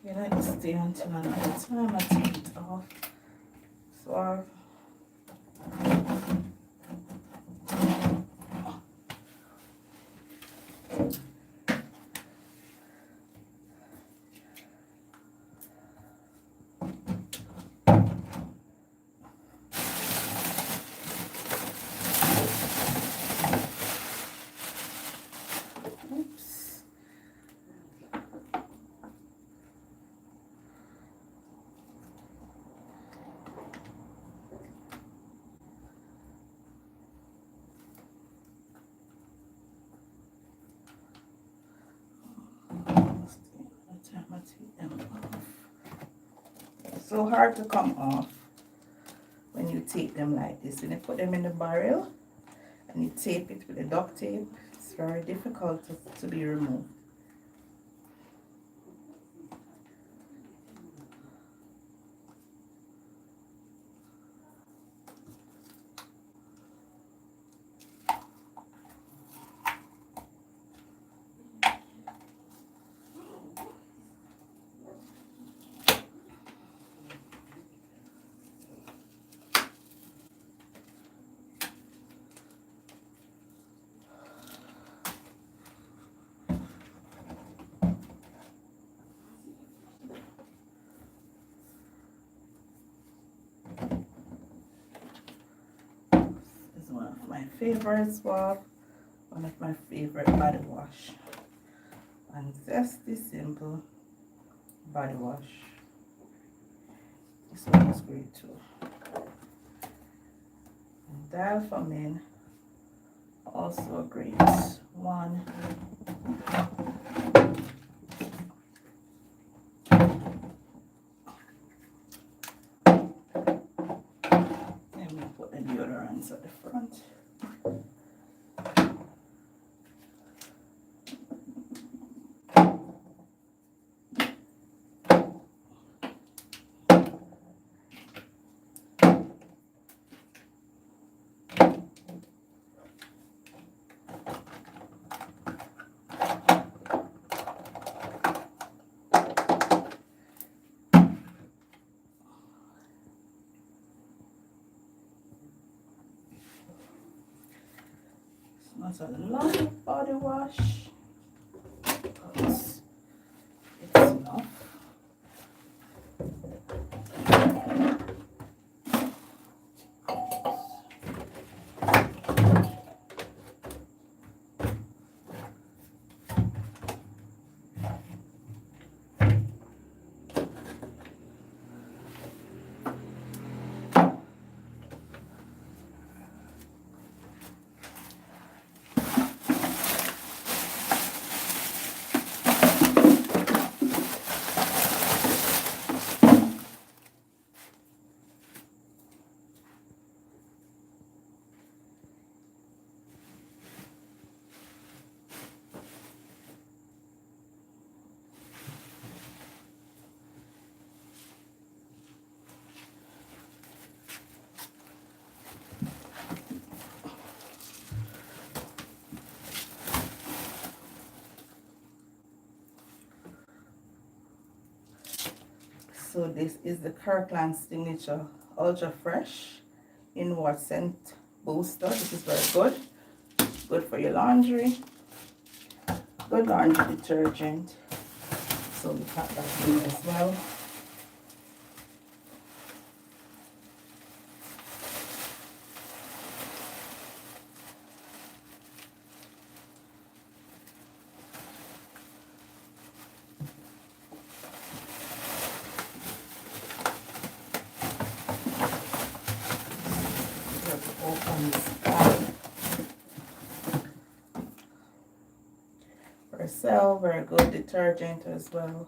You let it stay until another time I take it off. So oops. So hard to come off when you take them like this. When you put them in the barrel and you tape it with the duct tape, it's very difficult to be removed. This is one of my favorite swab, one of my favorite body wash. And just this simple body wash. This one is great too. And dial for men, also a great one. And we put the deodorants at the front. That's a long body wash. It's enough. So this is the Kirkland Signature Ultra Fresh in What Scent Booster. This is very good. Good for your laundry. Good laundry detergent. So we pack that in as well. Restock, very good detergent as well.